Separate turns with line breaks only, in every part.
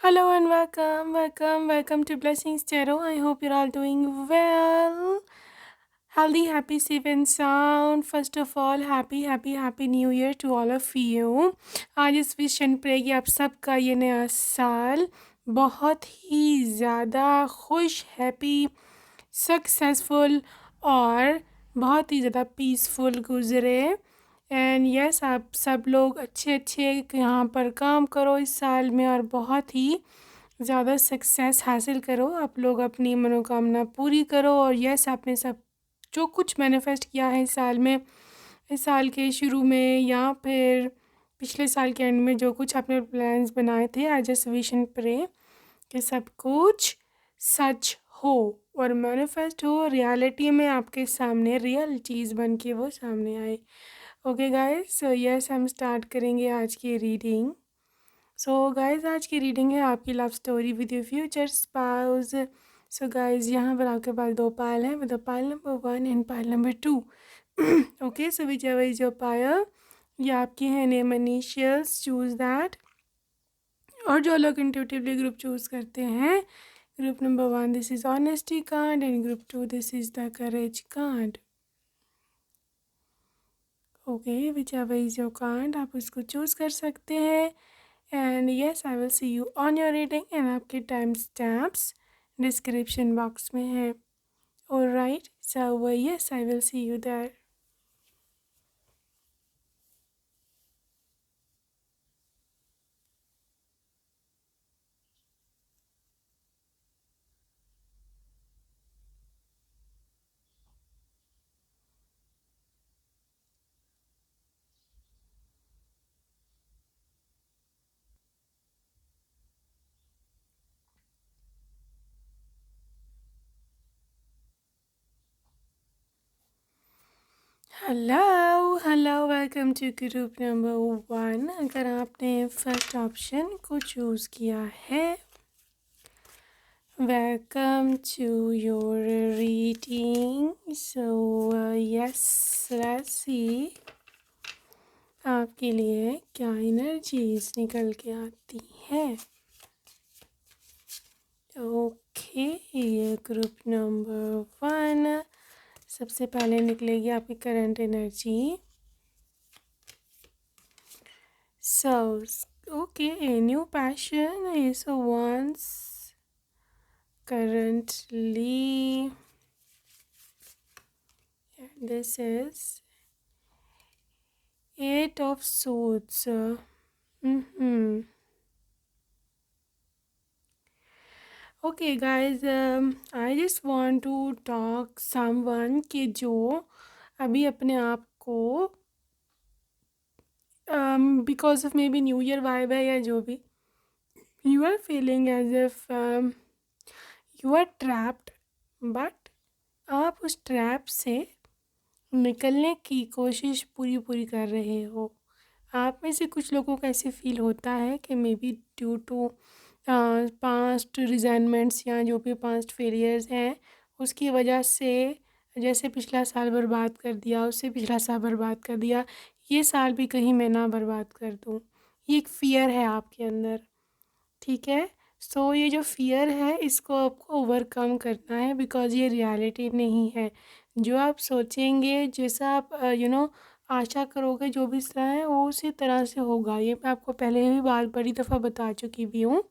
Hello and welcome to Blessings Tarot. I hope you're all doing well. Healthy, happy, safe and sound. First of all, happy New Year to all of you. आज इस wish and pray कि आप सबका ये नया साल बहुत ही ज़्यादा खुश, हैप्पी, सक्सेसफुल और बहुत ही ज़्यादा पीसफुल गुज़रे। एंड यस, आप सब लोग अच्छे अच्छे यहाँ पर काम करो इस साल में और बहुत ही ज़्यादा सक्सेस हासिल करो। आप लोग अपनी मनोकामना पूरी करो और यस, आपने सब जो कुछ मैनिफेस्ट किया है इस साल में, इस साल के शुरू में या फिर पिछले साल के एंड में जो कुछ आपने प्लान्स बनाए थे, I just wish and pray कि सब कुछ सच हो और मैनिफेस्ट हो, रियलिटी में आपके सामने रियल चीज़ बन के वो सामने आए। ओके गाइस, सो यस, हम स्टार्ट करेंगे आज की रीडिंग। सो गाइस, आज की रीडिंग है आपकी love story with your future spouse. So guys, यहाँ पर आपके पास दो पायल हैं, मतलब पायल नंबर 1 एंड पायल number 2। Okay, so whichever is your पायल, ये आपकी है नेम इनिशियल्स, चूज दैट। और जो लोग इंट्यूटिवली ग्रुप चूज करते हैं, group number 1 this is honesty card and group 2 this is the courage card. Okay, whichever is your card, आप उसको चूज कर सकते हैं। And yes, I will see you on your reading and आपके time stamps description box में है। Alright, so yes, I will see you there. Hello, welcome to group number 1। अगर आपने फर्स्ट ऑप्शन को चूज़ किया है, welcome to your reading. So yes, let's see आपके लिए क्या एनर्जीज निकल के आती है। ओके, ये ग्रुप नंबर 1, सबसे पहले निकलेगी आपकी current energy. So okay, a new passion is once currently, this is 8 of swords. Okay guys, I just want to talk someone कि जो अभी अपने आप को because of maybe new year vibe है या जो भी, you are feeling as if you are trapped, but आप उस ट्रैप से निकलने की कोशिश पूरी कर रहे हो। आप में से कुछ लोगों को ऐसे फील होता है कि maybe due to past resentments या जो भी पास्ट फेलियर्स हैं, उसकी वजह से जैसे पिछला साल बर्बाद कर दिया, उससे पिछला साल बर्बाद कर दिया, ये साल भी कहीं मैं ना बर्बाद कर दूँ, ये एक फ़ियर है आपके अंदर। ठीक है, सो ये जो फ़ियर है इसको आपको ओवरकम करना है, बिकॉज़ ये रियलिटी नहीं है। जो आप सोचेंगे, जैसा आप आशा करोगे, जो भी इस तरह है वो उसी तरह से होगा। ये मैं आपको पहले भी बड़ी दफ़ा बता चुकी भी हूँ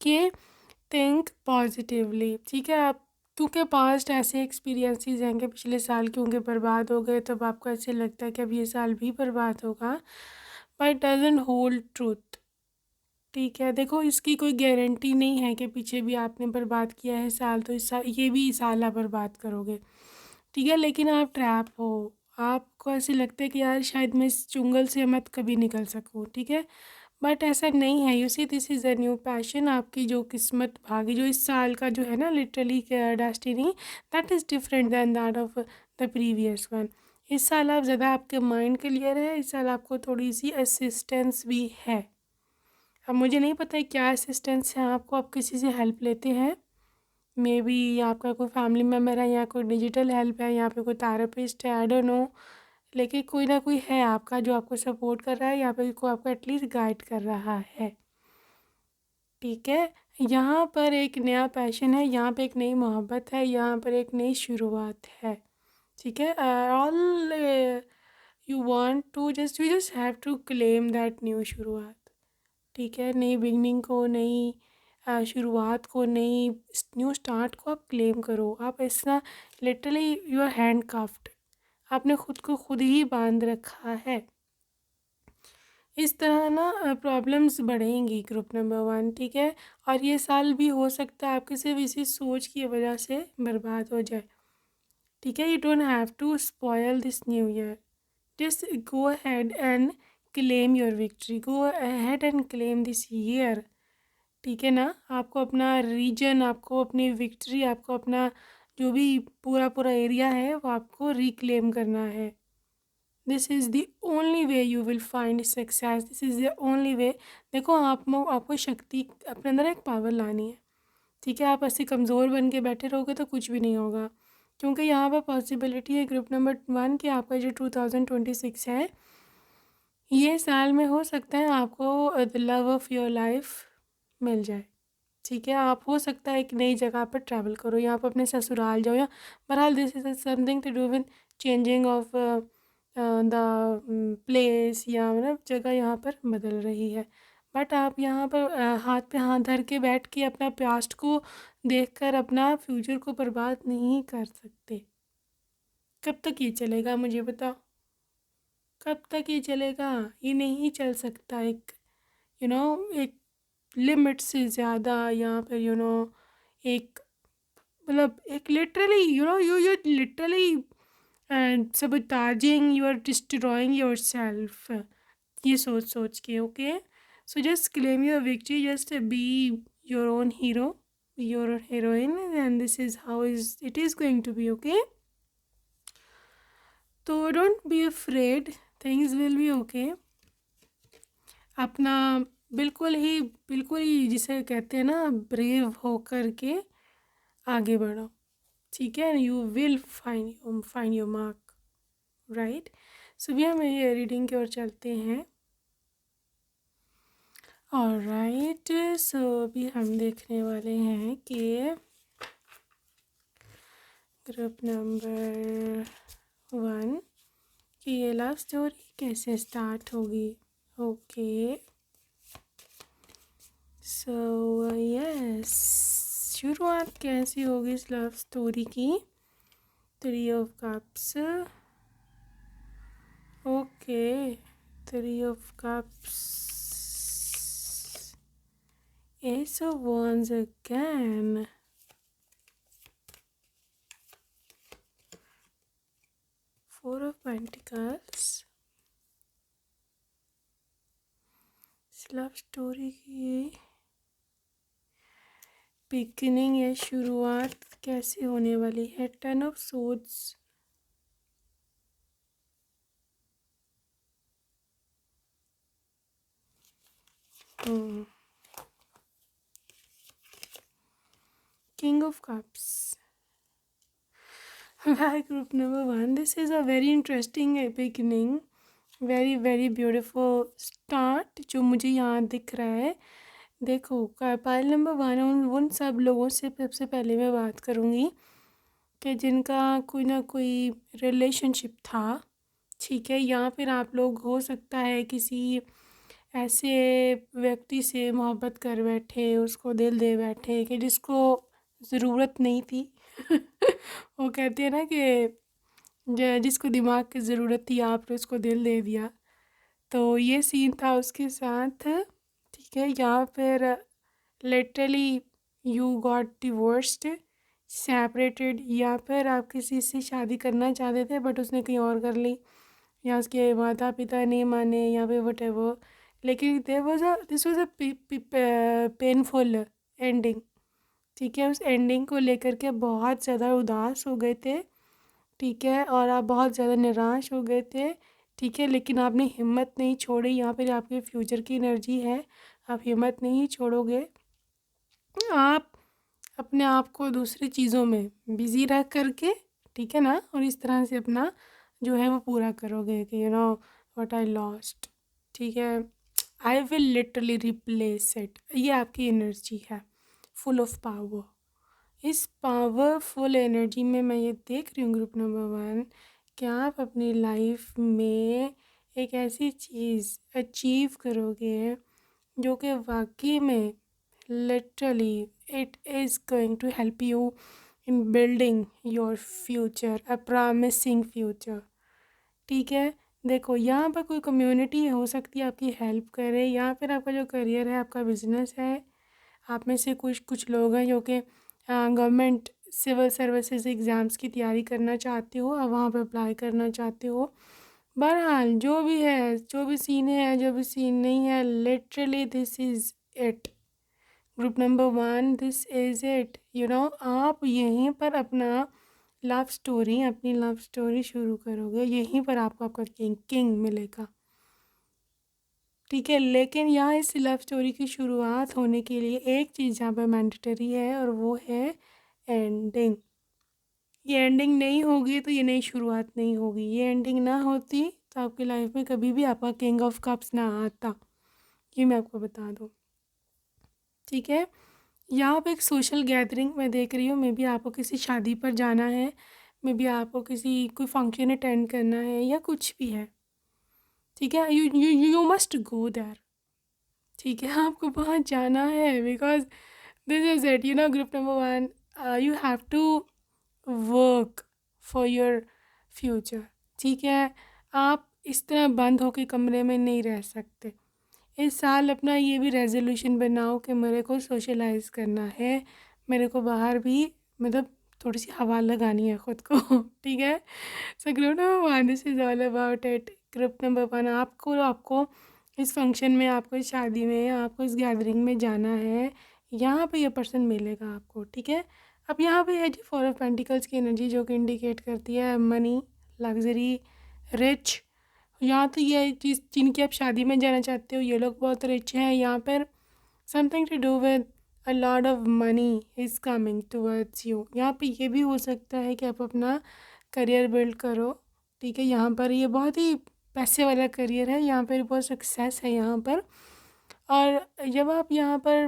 कि थिंक पॉजिटिवली। ठीक है, आप क्योंकि पास्ट ऐसे एक्सपीरियंसेस हैं कि पिछले साल क्योंकि बर्बाद हो गए, तब आपको ऐसे लगता है कि अब ये साल भी बर्बाद होगा, बट डजंट होल्ड ट्रूथ। ठीक है, देखो, इसकी कोई गारंटी नहीं है कि पीछे भी आपने बर्बाद किया है साल, तो इस साल ये भी साल आप बर्बाद करोगे। ठीक है, लेकिन आप ट्रैप हो, आपको ऐसे लगता है कि यार शायद मैं इस चुंगल से मत कभी निकल सकूँ। ठीक है, बट ऐसा नहीं है। You see, this is a new passion. आपकी जो किस्मत भागी, जो इस साल का जो है ना, literally destiny, that is different than that of the previous one. इस साल आप ज़्यादा, आपके माइंड क्लियर है, इस साल आपको थोड़ी सी असिस्टेंस भी है। अब मुझे नहीं पता है क्या असिस्टेंस है आपको, आप किसी से हेल्प लेते हैं, मे बी आपका कोई फैमिली मेम्बर है या कोई डिजिटल हेल्प है या फिर कोई थेरेपिस्ट है, आई डोंट नो, लेकिन कोई ना कोई है आपका जो आपको सपोर्ट कर रहा है या फिर कोई आपको एटलीस्ट गाइड कर रहा है। ठीक है, यहाँ पर एक नया पैशन है, यहाँ पे एक नई मोहब्बत है, यहाँ पर एक नई शुरुआत है। ठीक है, all you want to just you just have to claim that new शुरुआत। ठीक है, नई बिगनिंग को, नई शुरुआत को, नई न्यू स्टार्ट को आप क्लेम करो। आप ऐसा literally you are hand craft, आपने खुद को खुद ही बांध रखा है। इस तरह ना प्रॉब्लम्स बढ़ेंगी ग्रुप नंबर 1। ठीक है, और ये साल भी हो सकता है आपके सिर्फ इसी सोच की वजह से बर्बाद हो जाए। ठीक है, you don't have to spoil this new year, just go ahead and claim your victory, go ahead and claim this year. ठीक है ना, आपको अपना रीजन, आपको अपनी विक्ट्री, आपको अपना जो भी पूरा पूरा एरिया है वो आपको रिक्लेम करना है। This is the only way you will find success, this is the only way. देखो आपको शक्ति अपने अंदर एक पावर लानी है। ठीक है, आप ऐसे कमज़ोर बन के बैठे रहोगे तो कुछ भी नहीं होगा, क्योंकि यहाँ पर पॉसिबिलिटी है ग्रुप नंबर 1 कि आपका जो 2026 है, ये साल में हो सकता है आपको the love of your life मिल जाए। ठीक है, आप हो सकता है एक नई जगह पर ट्रैवल करो, या आप अपने ससुराल जाओ, या बहरहाल this is something to do with changing of the place, या मतलब जगह यहाँ पर बदल रही है। बट आप यहाँ पर हाथ पे हाथ धर के बैठ के अपना पास्ट को देखकर अपना फ्यूचर को बर्बाद नहीं कर सकते। कब तक ये चलेगा मुझे बताओ, कब तक ये चलेगा? ये नहीं चल सकता। एक यू नो एक लिमिट से ज़्यादा यहाँ पर एक मतलब एक literally you literally sabotaging, you are destroying yourself, ये सोच सोच के। Okay, so just claim your victory, just be your own hero, your own heroine, and this is how is it is going to be. Okay, तो don't be afraid, things will be okay. अपना बिल्कुल ही जिसे कहते हैं ना, brave होकर के आगे बढ़ो। ठीक है, you will find your mark, right. So भी हम ये रीडिंग की ओर चलते हैं। ऑलराइट, सो अभी हम देखने वाले हैं कि ग्रुप नंबर 1 की ये लव स्टोरी कैसे स्टार्ट होगी। ओके, सो यस, शुरुआत कैसी होगी इस लव स्टोरी की। 3 of cups, okay, 3 of cups, Ace of Wands again, Four of Pentacles। इस लव स्टोरी की बिगिनिंग या शुरुआत कैसे होने वाली है। 10 of Swords, King of Cups। Why group number 1? This is a very interesting beginning, very beautiful start जो मुझे यहाँ दिख रहा है। देखो, पाइल नंबर 1 उन सब लोगों से सबसे पहले मैं बात करूँगी कि जिनका कोई ना कोई रिलेशनशिप था। ठीक है, या फिर आप लोग हो सकता है किसी ऐसे व्यक्ति से मोहब्बत कर बैठे, उसको दिल दे बैठे कि जिसको ज़रूरत नहीं थी। वो कहते हैं ना कि जिसको दिमाग की ज़रूरत थी आपने उसको दिल दे दिया, तो ये सीन था उसके साथ। ठीक है, या फिर literally you got divorced, separated, या फिर आप किसी से शादी करना चाहते थे बट उसने कहीं और कर ली, या उसके माता पिता नहीं माने, या फिर वट एवर। लेकिन this was a painful ending. ठीक है, उस एंडिंग को लेकर के बहुत ज़्यादा उदास हो गए थे। ठीक है, और आप बहुत ज़्यादा निराश हो गए थे। ठीक है, लेकिन आपने हिम्मत नहीं छोड़ी। यहाँ पर आपके फ्यूचर की एनर्जी है, आप हिम्मत नहीं छोड़ोगे। आप अपने आप को दूसरी चीज़ों में बिज़ी रह करके, ठीक है ना, और इस तरह से अपना जो है वो पूरा करोगे कि व्हाट आई लॉस्ट। ठीक है, I will literally replace it. ये आपकी एनर्जी है, फुल ऑफ पावर। इस पावरफुल एनर्जी में मैं ये देख रही हूँ ग्रुप नंबर 1, कि आप अपनी लाइफ में एक ऐसी चीज़ अचीव करोगे जो कि वाकई में literally it is going to help you in building your future, a promising future. ठीक है, देखो यहाँ पर कोई कम्युनिटी हो सकती है आपकी हेल्प करे, या फिर आपका जो करियर है, आपका बिजनेस है, आप में से कुछ कुछ लोग हैं जो कि गवर्नमेंट सिविल सर्विसेज एग्ज़ाम्स की तैयारी करना चाहते हो, और वहाँ पर अप्लाई करना चाहते हो। बहरहाल जो भी है, जो भी सीन है, जो भी सीन नहीं है, literally this is it. Group number 1, this is it. आप यहीं पर अपनी लव स्टोरी शुरू करोगे, यहीं पर आपको आपका किंग मिलेगा। ठीक है, लेकिन यहाँ इस लव स्टोरी की शुरुआत होने के लिए एक चीज़ यहाँ पर मैंडेटरी है, और वो है एंडिंग। ये एंडिंग नहीं होगी तो ये नई शुरुआत नहीं होगी। ये एंडिंग ना होती तो आपकी लाइफ में कभी भी आपका किंग ऑफ कप्स ना आता, ये मैं आपको बता दूँ। ठीक है, यहाँ पे एक सोशल गैदरिंग मैं देख रही हूँ। मे बी आपको किसी शादी पर जाना है, मे बी आपको कोई फंक्शन अटेंड करना है, या कुछ भी है। ठीक है, you you you must go there. ठीक है, आपको वहाँ जाना है, because this is it. Group number 1, you have to work for your future. ठीक है, आप इस तरह बंद होकर कमरे में नहीं रह सकते। इस साल अपना ये भी रेजोल्यूशन बनाओ कि मेरे को सोशलाइज करना है, मेरे को बाहर भी मतलब थोड़ी सी हवा लगानी है ख़ुद को। ठीक है, so group number 1, this is all about it. Group number 1, आपको इस फंक्शन में, आपको इस शादी में, आपको इस गैदरिंग में जाना है, यहाँ पे ये पर्सन मिलेगा आपको। ठीक है, अब यहाँ पे है जी 4 ऑफ पेंटिकल्स की एनर्जी, जो कि इंडिकेट करती है मनी, लग्जरी, रिच। यहाँ तो ये चीज़ जिनकी आप शादी में जाना चाहते हो, ये लोग बहुत रिच हैं। यहाँ पर something to do with a lot of money is coming towards you. यहाँ पे ये भी हो सकता है कि आप अपना करियर बिल्ड करो। ठीक है, यहाँ पर ये बहुत ही पैसे वाला करियर है, यहाँ पर बहुत सक्सेस है यहाँ पर। और जब आप यहाँ पर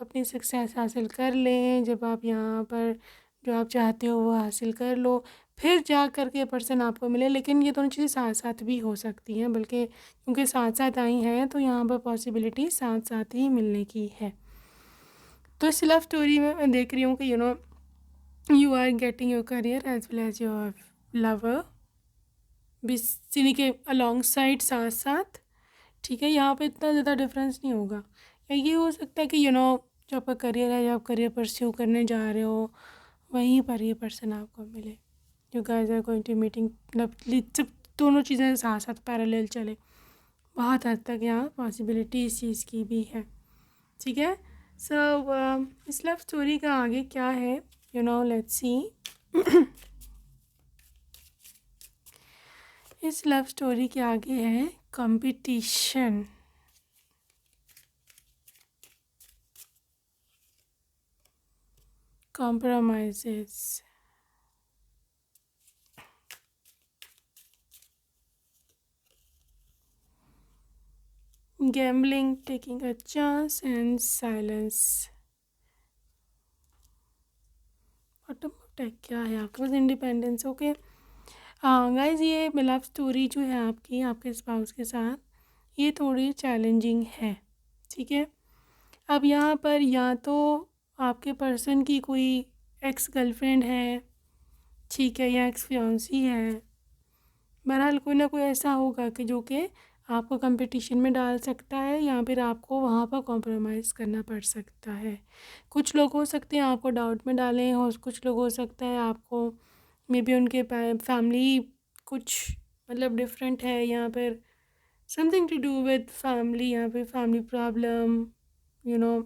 अपनी सक्सेस हासिल कर लें, जब आप यहाँ पर जो आप चाहते हो वो हासिल कर लो, फिर जा कर के पर्सन आपको मिले। लेकिन ये दोनों चीज़ें साथ साथ भी हो सकती हैं, बल्कि क्योंकि साथ साथ आई हैं तो यहाँ पर पॉसिबिलिटी साथ साथ ही मिलने की है। तो इस लव स्टोरी में मैं देख रही हूँ कि you are getting your career as well as your lover, बिस्नी के अलॉन्ग साइड, साथ साथ। ठीक है, यहाँ पे इतना ज़्यादा डिफरेंस नहीं होगा। या ये हो सकता है कि जो आपका करियर है, या आप करियर परस्यू करने जा रहे हो, वहीं पर ये पर्सन आपको मिले। You guys are going to meeting, मतलब सब दोनों चीज़ें साथ साथ पैरेलल चले। बहुत हद तक यहाँ पॉसिबिलिटी इस चीज़ की भी है। ठीक है, सो इस लव स्टोरी का आगे क्या है, लेट्स सी। इस लव स्टोरी के आगे है competition, compromises, gambling, taking a chance, and silence। Bottom tag क्या है आपके पास? इंडिपेंडेंस। ओके गाइज, ये लव स्टोरी जो है आपकी आपके स्पाउस के साथ, ये थोड़ी चैलेंजिंग है। ठीक है, अब यहाँ पर या तो आपके पर्सन की कोई एक्स गर्लफ्रेंड है, ठीक है, या एक्स फियांसी है। बहरहाल कोई ना कोई ऐसा होगा कि जो कि आपको कंपटीशन में डाल सकता है, या फिर आपको वहाँ पर कॉम्प्रोमाइज़ करना पड़ सकता है। कुछ लोग हो सकते हैं आपको डाउट में डालें, और कुछ लोग हो सकता है आपको मे बी उनके फैमिली कुछ मतलब डिफरेंट है, यहाँ पर something to do with family, यहाँ पे family problem, you know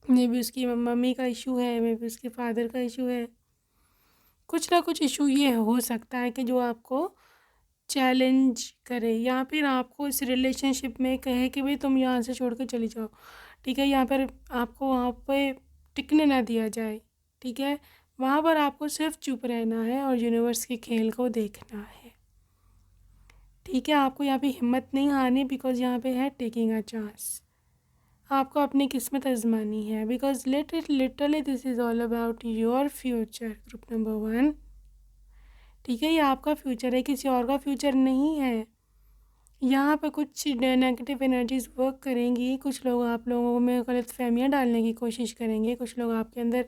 maybe उसकी मम्मी का इशू है, मे बी उसके फादर का इशू है। कुछ ना कुछ इशू ये हो सकता है कि जो आपको चैलेंज करे, या फिर आपको इस रिलेशनशिप में कहे कि भाई तुम यहाँ से छोड़ कर चली जाओ। ठीक है, यहाँ पर आपको वहाँ पे टिकने ना दिया जाए। ठीक है, वहाँ पर आपको सिर्फ चुप रहना है और यूनिवर्स के खेल को देखना है। ठीक है, आपको यहाँ पे हिम्मत नहीं हारनी, बिकॉज यहाँ पे है टेकिंग अ चांस। आपको अपनी किस्मत आजमानी है, because literally this is all about your future. Group number 1, ठीक है, ये आपका फ्यूचर है, किसी और का फ्यूचर नहीं है। यहाँ पर कुछ नेगेटिव एनर्जीज वर्क करेंगी, कुछ लोग आप लोगों में गलत फहमियाँ डालने की कोशिश करेंगे, कुछ लोग आपके अंदर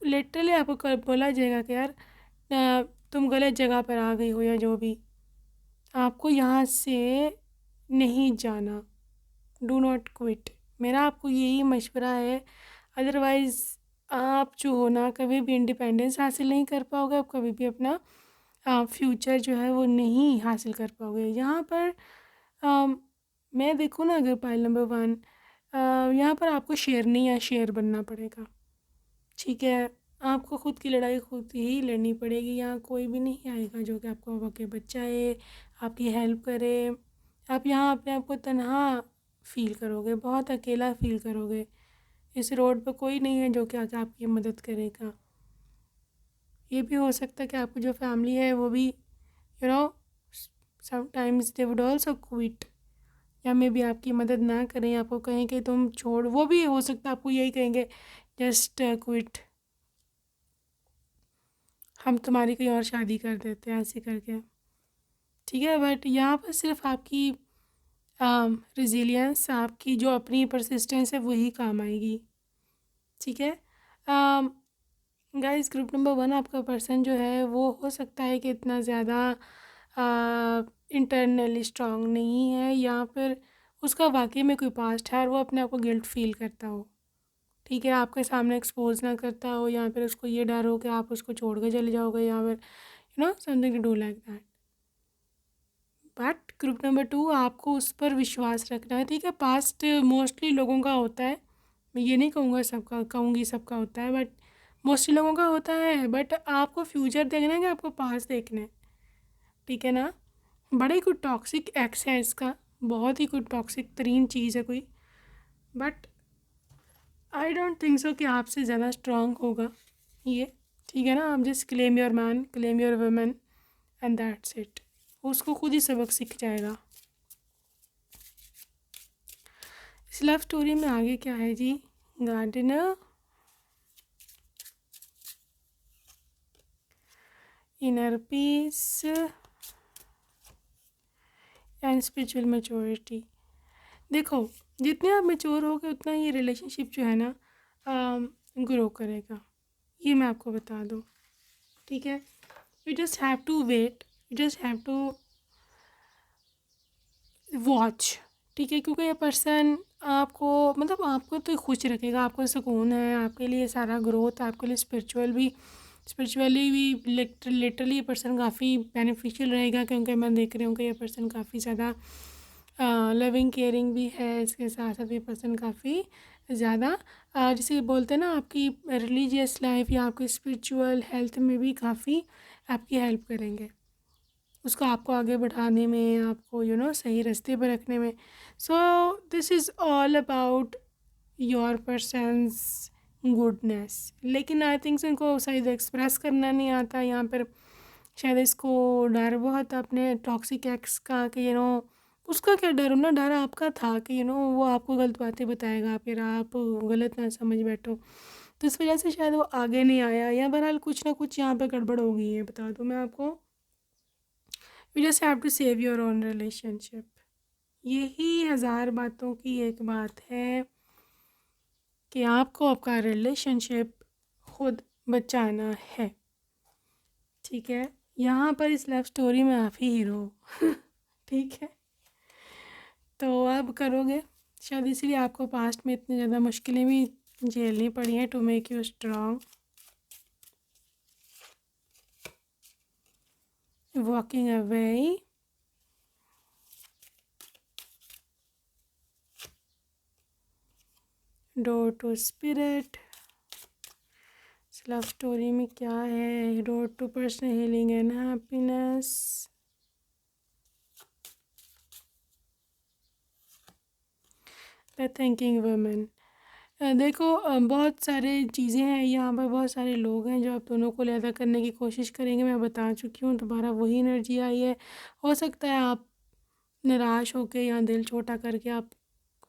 लिटरली आपको बोला जाएगा कि यार तुम गलत जगह पर आ गई हो, या जो भी, आपको यहाँ से नहीं जाना। डू नॉट क्विट, मेरा आपको यही मशवरा है। अदरवाइज़ आप जो हो ना, कभी भी इंडिपेंडेंस हासिल नहीं कर पाओगे, आप कभी भी अपना फ्यूचर जो है वो नहीं हासिल कर पाओगे। यहाँ पर मैं देखूँ ना, अगर पाइल नंबर 1, यहाँ पर आपको शेरनी या शेर बनना पड़ेगा। ठीक है, आपको खुद की लड़ाई खुद ही लड़नी पड़ेगी। यहाँ कोई भी नहीं आएगा जो कि आपको आगे बचाए, आपकी हेल्प करे। आप यहाँ अपने आप को तन्हा फील करोगे, बहुत अकेला फील करोगे। इस रोड पर कोई नहीं है जो कि आके आपकी मदद करेगा। ये भी हो सकता है कि आपकी जो फैमिली है वो भी sometimes they would also quit, या मे भी आपकी मदद ना करें, आपको कहें कि तुम छोड़, वो भी हो सकता है आपको यही कहेंगे, जस्ट क्विट, हम तुम्हारी कोई और शादी कर देते हैं, ऐसे करके। ठीक है, बट यहाँ पर सिर्फ आपकी रिजिलियंस, आपकी जो अपनी परसिस्टेंस है वही काम आएगी। ठीक है गाइस, ग्रुप नंबर 1, आपका पर्सन जो है वो हो सकता है कि इतना ज़्यादा इंटरनली स्ट्रांग नहीं है, या फिर उसका वाकई में कोई पास्ट है और वो अपने आप को गिल्ट फील करता हो। ठीक है, आपके सामने एक्सपोज ना करता हो, या फिर उसको ये डर हो कि आप उसको छोड़ के चले जाओगे, या फिर something to do like that. But group number 2, आपको उस पर विश्वास रखना है। ठीक है, पास्ट मोस्टली लोगों का होता है, मैं ये नहीं कहूँगा सबका, कहूँगी सबका होता है, बट मोस्टली लोगों का होता है। बट आपको फ्यूचर देखना है कि आपको पास्ट देखना है। ठीक है ना, बड़ा ही कुछ टॉक्सिक एक्स है इसका, बहुत ही कुछ टॉक्सिक तरीन चीज़ है कोई। But I don't think so कि आपसे ज़्यादा स्ट्रांग होगा ये। ठीक है ना, आप just claim your man, claim your women, and that's it. उसको खुद ही सबक सीख जाएगा। इस लव स्टोरी में आगे क्या है जी? Gardener, inner peace and spiritual maturity. देखो, जितने आप मैच्योर होगे उतना ये रिलेशनशिप जो है ना ग्रो करेगा, ये मैं आपको बता दूँ। ठीक है, you just have to wait, you just have to watch. ठीक है, क्योंकि ये पर्सन आपको मतलब आपको तो खुश रखेगा, आपको सुकून है, आपके लिए सारा ग्रोथ, आपके लिए स्पिरिचुअली भी लिटरली ये पर्सन काफ़ी बेनिफिशियल रहेगा, क्योंकि मैं देख रही हूँ कि ये पर्सन काफ़ी ज़्यादा लविंग केयरिंग भी है। इसके साथ साथ ये पर्सन काफ़ी ज़्यादा जिसे बोलते हैं ना, आपकी रिलीजियस लाइफ या आपकी स्पिरिचुअल हेल्थ में भी काफ़ी आपकी हेल्प करेंगे, उसको आपको आगे बढ़ाने में, आपको सही रास्ते पर रखने में। सो this is all about your persons goodness. लेकिन आई थिंक इनको शायद एक्सप्रेस करना नहीं आता यहाँ पर, शायद इसको डर बहुत अपने टॉक्सिक एक्स का कि उसका क्या डर हो ना, डर आपका था कि वो आपको गलत बातें बताएगा, फिर आप गलत ना समझ बैठो, तो इस वजह से शायद वो आगे नहीं आया, या बहरहाल कुछ ना कुछ यहाँ पे गड़बड़ हो गई है, बता दूँ मैं आपको। You just have to save your own relationship. यही हज़ार बातों की एक बात है कि आपको आपका रिलेशनशिप खुद बचाना है। ठीक है, यहाँ पर इस लव स्टोरी में आप ही हीरो ठीक है, तो अब करोगे शायद, इसीलिए आपको पास्ट में इतनी ज़्यादा मुश्किलें भी झेलनी पड़ी हैं to make you strong. Walking away, door to spirit. Love story में क्या है? Door to personal healing and happiness. The thinking woman. देखो बहुत सारे चीज़ें हैं यहाँ पर, बहुत सारे लोग हैं जो आप दोनों को अलग करने की कोशिश करेंगे। मैं बता चुकी हूँ, दोबारा वही एनर्जी आई है। हो सकता है आप निराश होके या दिल छोटा करके आप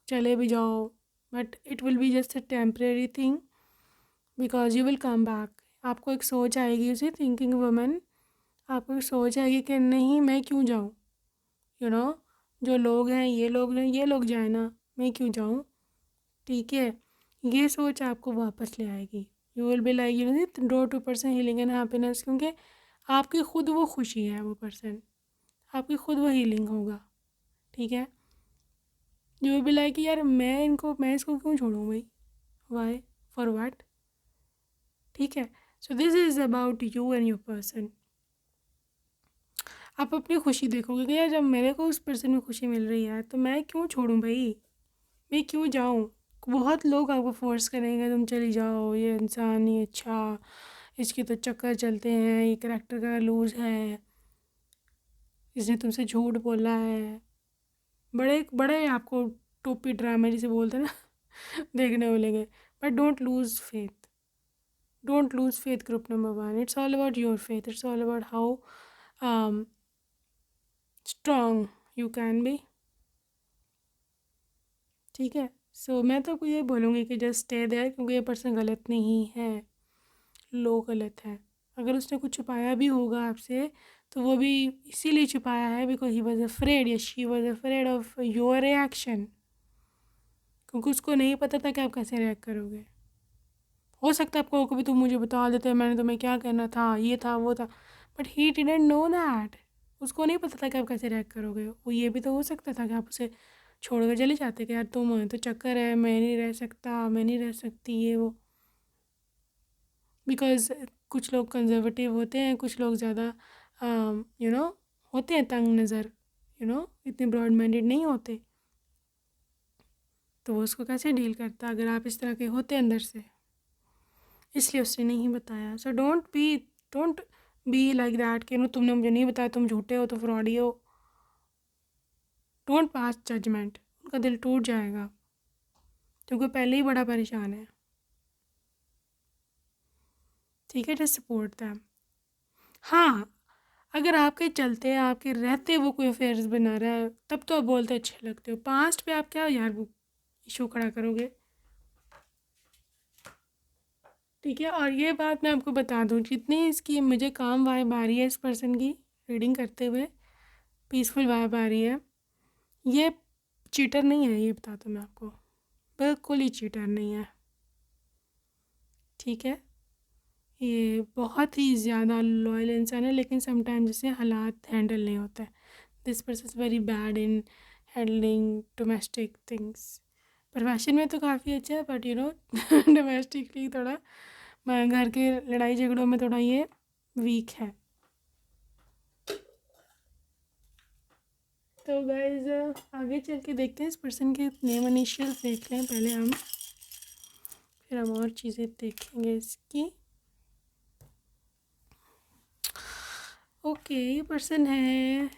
चले भी जाओ, but it will be just a temporary thing, because you will come back. आपको एक सोच आएगी, उसे थिंकिंग वुमन, आपको एक सोच आएगी कि नहीं मैं क्यों जाऊँ, यू नो जो लोग हैं ये लोग जाए ना, मैं क्यों जाऊँ। ठीक है, ये सोच आपको वापस ले आएगी। You will be like you know draw to person healing and happiness, क्योंकि आपकी खुद वो खुशी है, वो पर्सन आपकी खुद वो हीलिंग होगा। ठीक है, यू विल बी लाइक यार मैं इसको क्यों छोड़ूँ भाई, वाई, फॉर व्हाट। ठीक है, so this is about you and your person. आप अपनी खुशी देखोगे कि यार जब मेरे को उस पर्सन में खुशी मिल रही है तो मैं क्यों छोड़ूं भाई, मैं क्यों जाऊं। बहुत लोग आपको फोर्स करेंगे तुम चली जाओ, ये इंसान नहीं अच्छा, इसके तो चक्कर चलते हैं, ये करेक्टर का लूज है, इसने तुमसे झूठ बोला है। बड़े बड़े आपको टोपी ड्रामा जिसे बोलते हैं ना देखने मिलेंगे। But don't lose faith, don't lose faith. Group number 1, it's all about your faith, it's all about how strong you can be. ठीक है, सो मैं तो आपको ये बोलूँगी कि जस्ट स्टे देयर, क्योंकि ये पर्सन गलत नहीं है, लोग गलत है। अगर उसने कुछ छुपाया भी होगा आपसे तो वो भी इसीलिए छुपाया है बिकॉज ही वॉज अफ्रेड या she was afraid of your reaction, क्योंकि उसको नहीं पता था कि आप कैसे रिएक्ट करोगे। हो सकता है आपको कभी तुम मुझे बता देते मैंने तुम्हें क्या करना था, ये था वो था, but he didn't know that. उसको नहीं पता था कि आप कैसे रिएक्ट करोगे। वो ये भी तो हो सकता था कि आप उसे छोड़ कर चले जाते कि यार तुम तो चक्कर है, मैं नहीं रह सकता, मैं नहीं रह सकती, ये वो। बिकॉज कुछ लोग कंजर्वेटिव होते हैं, कुछ लोग ज़्यादा यू नो होते हैं तंग नज़र, इतने ब्रॉड माइंडेड नहीं होते। तो वो उसको कैसे डील करता अगर आप इस तरह के होते अंदर से, इसलिए उसने नहीं बताया। So don't be like that कि तुमने मुझे नहीं बताया, तुम झूठे हो, तो फ्रॉडी हो। डोंट पास जजमेंट, उनका दिल टूट जाएगा क्योंकि पहले ही बड़ा परेशान है। ठीक है, जस्ट सपोर्ट दैम। हाँ, अगर आपके चलते आपके रहते वो कोई अफेयर्स बना रहा है तब तो आप बोलते अच्छे लगते हो। पास्ट पे आप क्या यार वो इशू खड़ा करोगे। ठीक है, और ये बात मैं आपको बता दूँ, जितनी इसकी मुझे काम वाइब आ रही है इस पर्सन की रीडिंग करते हुए, पीसफुल वाइब आ रही है, ये चीटर नहीं है, ये बता दूँ मैं आपको, बिल्कुल ही चीटर नहीं है। ठीक है, ये बहुत ही ज़्यादा लॉयल इंसान है, लेकिन समटाइम्स जैसे हालात हैंडल नहीं होता है। This person is very bad in handling domestic things. Profession में तो काफ़ी अच्छा है, बट डोमेस्टिकली थोड़ा घर के लड़ाई झगड़ों में थोड़ा ये वीक है। तो गाइज आगे चल के देखते हैं इस पर्सन के नेम इनिशियल्स देख लें पहले हम, फिर हम और चीज़ें देखेंगे इसकी। ओके, ये पर्सन है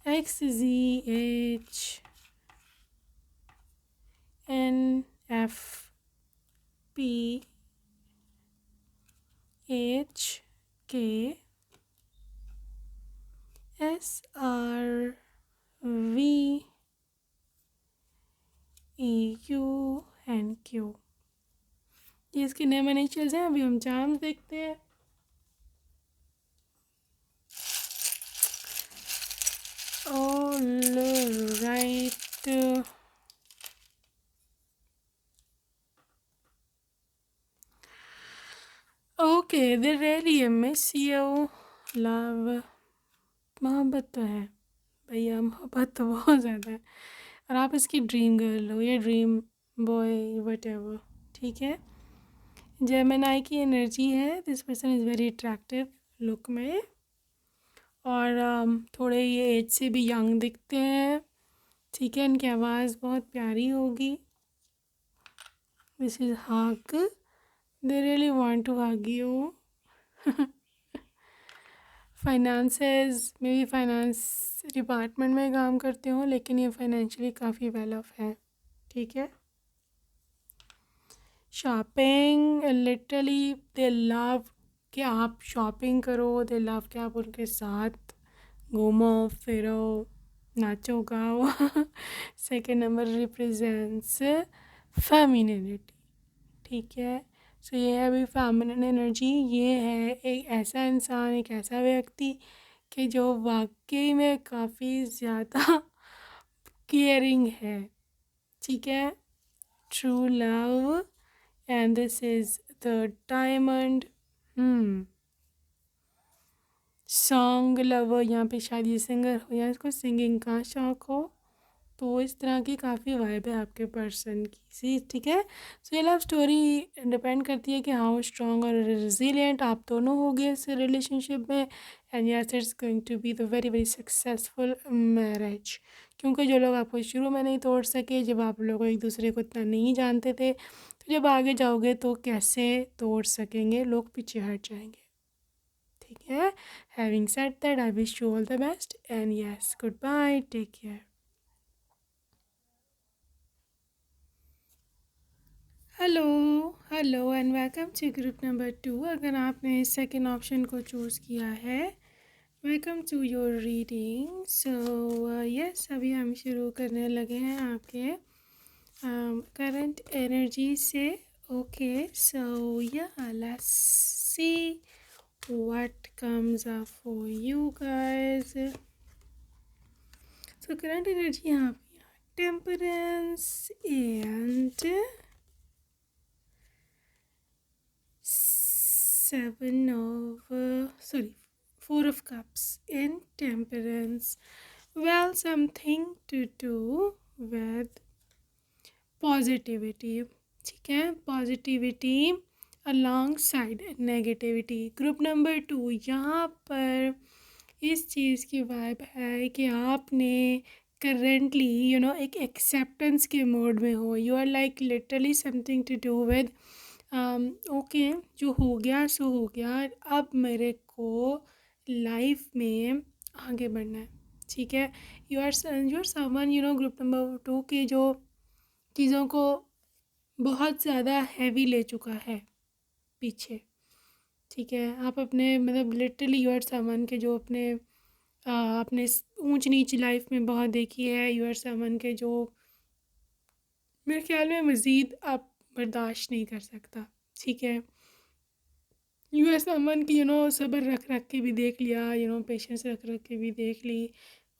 XNFPHKSRVEUNQ। ये इसके नेम इनिशियल्स हैं। अभी हम चार्म्स देखते हैं। All right, okay, they really miss you. Love, मोहब्बत तो है भैया, मोहब्बत तो बहुत ज़्यादा है, और आप इसकी ड्रीम गर्ल हो या ड्रीम बॉय वटेवर। ठीक है, जेमिनी की एनर्जी है। This person is very attractive look में, और थोड़े ये एज से भी यंग दिखते हैं। ठीक है, इनकी आवाज़ बहुत प्यारी होगी। This is hug, they really want to hug you. Finances में भी फाइनेंस डिपार्टमेंट में काम करते हो, लेकिन ये फाइनेंशियली काफ़ी वेल ऑफ है। ठीक है, शॉपिंग लिटरली दे लव कि आप शॉपिंग करो, दे लव कि आप उनके साथ घूमो फिरो, नाचो गाओ। सेकेंड नंबर रिप्रेजेंट्स फेमिनिनिटी, ठीक है। सो ये है अभी फेमिनिन एनर्जी। ये है एक ऐसा इंसान, एक ऐसा व्यक्ति कि जो वाकई में काफ़ी ज़्यादा केयरिंग है, ठीक है। True love and this is the diamond. Song lover, यहाँ पे शायद ये सिंगर हो या इसको सिंगिंग का शौक हो, तो इस तरह की काफ़ी वाइब है आपके पर्सन की सी, ठीक है। सो ये लव स्टोरी डिपेंड करती है कि हाउ स्ट्रॉन्ग और रिजिलियंट आप दोनों हो गए इस रिलेशनशिप में। And yes it's going to be the very very successful marriage, क्योंकि जो लोग आपको शुरू में नहीं तोड़ सके, जब आप लोग एक दूसरे को इतना नहीं जानते थे, तो जब आगे जाओगे तो कैसे तोड़ सकेंगे, लोग पीछे हट जाएंगे, ठीक है। Having said that I wish you all the best and yes goodbye, take care. Hello, hello and welcome to group number 2। अगर आपने सेकंड ऑप्शन को चूज़ किया है, welcome to your reading. So yes, अभी हम शुरू करने लगे हैं आपके करंट एनर्जी से। Okay, so yeah let's see what comes up for you guys. So current energy यहाँ पे temperance and 4 of cups in temperance. Well, something to do with positivity, ठीक है। Positivity along side negativity. Group number 2, यहाँ पर इस चीज़ की vibe है कि आपने करेंटली एक एक्सेप्टेंस के मोड में हो। You are like literally something to do with okay, जो हो गया सो हो गया, अब मेरे को लाइफ में आगे बढ़ना है, ठीक है। You are someone group number 2 के जो चीज़ों को बहुत ज़्यादा हैवी ले चुका है पीछे, ठीक है। आप अपने मतलब लिटरली यू आर समवन के जो आपने ऊंच नीच लाइफ में बहुत देखी है। यू आर समवन के जो मेरे ख्याल में मज़ीद आप बर्दाश्त नहीं कर सकता, ठीक है। यू आर समवन की सब्र रख रख के भी देख लिया, पेशेंस रख रख के भी देख ली,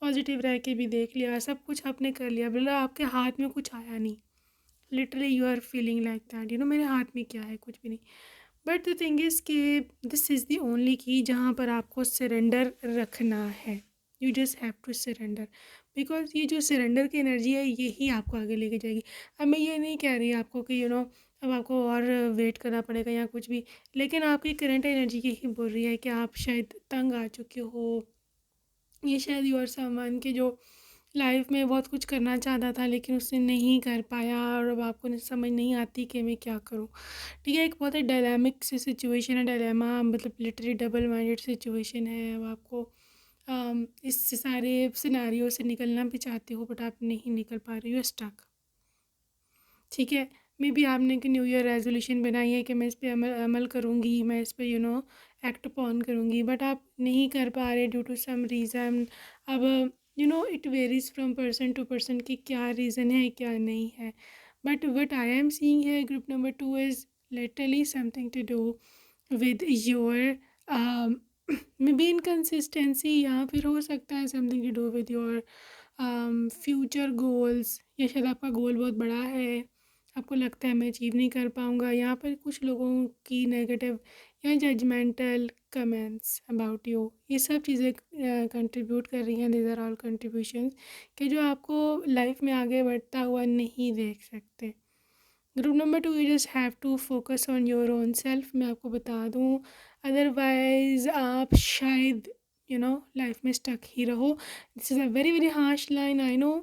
पॉजिटिव रह के भी देख लिया, सब कुछ आपने कर लिया, मतलब आपके हाथ में कुछ आया नहीं। Literally you are feeling like that, मेरे हाथ में क्या है, कुछ भी नहीं। बट द थिंग इज़ कि this is the only key जहाँ पर आपको सरेंडर रखना है। You just have to surrender, because ये जो सरेंडर की एनर्जी है यही आपको आगे लेके जाएगी। अब मैं ये नहीं कह रही आपको कि अब आपको और वेट करना पड़ेगा या कुछ भी, लेकिन आपकी करंट एनर्जी यही बोल रही है कि आप शायद तंग आ चुके हो। ये शायद यू आर समवन के जो लाइफ में बहुत कुछ करना चाहता था लेकिन उसने नहीं कर पाया, और अब आपको समझ नहीं आती कि मैं क्या करूं, ठीक है। एक बहुत ही डायनामिक सी सिचुएशन है, डायलेमा मतलब लिटरली डबल माइंडेड सिचुएशन है। अब आपको इस सारे सिनारियों से निकलना भी चाहते हो बट आप नहीं निकल पा रहे हो, स्टक, ठीक है। मे बी आपने कि न्यू ईयर रेजोल्यूशन बनाई है कि मैं इस पर अमल करूँगी, मैं इस पर एक्ट ऑन करूँगी, बट आप नहीं कर पा रहे ड्यू टू सम रीज़न। अब it varies from person to person कि क्या रीज़न है क्या नहीं है। But what I am seeing है group number 2 is literally something to do with your maybe inconsistency, या फिर हो सकता है something to do with your future goals, या शायद आपका गोल बहुत बड़ा है, आपको लगता है मैं अचीव नहीं कर पाऊँगा। यहाँ पर कुछ लोगों की नेगेटिव या जजमेंटल कमेंट्स अबाउट यू, ये सब चीज़ें कंट्रीब्यूट कर रही हैं। दीज आर ऑल कंट्रीब्यूशंस कि जो आपको लाइफ में आगे बढ़ता हुआ नहीं देख सकते। Group number 2, you just have to focus on your own self. मैं आपको बता दूँ, अदरवाइज़ आप शायद लाइफ में स्टक ही रहो। This is a very very harsh line, I know,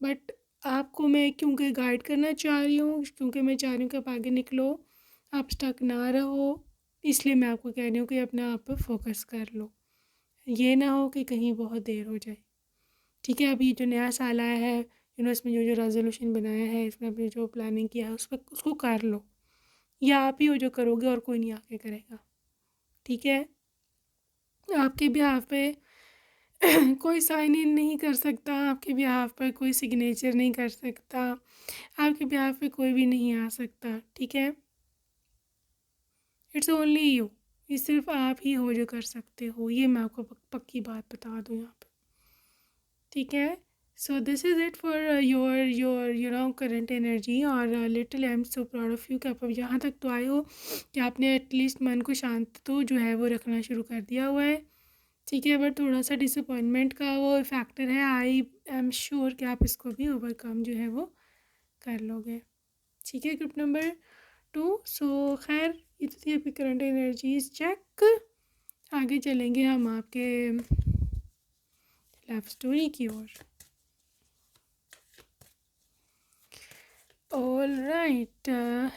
but आपको मैं क्योंकि गाइड करना चाह रही हूँ, क्योंकि मैं चाह रही हूँ कि आप आगे निकलो, आप स्टक ना रहो, इसलिए मैं आपको कह रही हूँ कि अपने आप पर फोकस कर लो। ये ना हो कि कहीं बहुत देर हो जाए, ठीक है। अभी जो नया साल आया है, इसमें जो जो रेजोल्यूशन बनाया है, इसमें आपने जो प्लानिंग किया है उस पर उसको कर लो, या आप ही हो जो करोगे और कोई नहीं आके करेगा, ठीक है। आपके बिहाफ पे कोई साइन इन नहीं कर सकता, आपके बिहाफ पर कोई सिग्नेचर नहीं कर सकता, आपके बिहाफ पे कोई भी नहीं आ सकता, ठीक है। इट्स ओनली यू, ये सिर्फ आप ही हो जो कर सकते हो, ये मैं आपको पक्की बात बता दूँ यहाँ पे, ठीक है। So this is it for your current energy. और little I am so proud of you कि आप अब यहाँ तक तो आए हो कि आपने एटलीस्ट मन को शांत तो जो है वो रखना शुरू कर दिया हुआ है, ठीक है। बट थोड़ा सा डिसअपॉइंटमेंट का वो फैक्टर है, आई एम श्योर कि आप इसको भी ओवरकम जो है वो कर लोगे, ठीक है। Group number 2। सो खैर ये तो थी आपकी करंट एनर्जीज चेक। आगे चलेंगे हम आपके लव स्टोरी की ओर। ऑल राइट,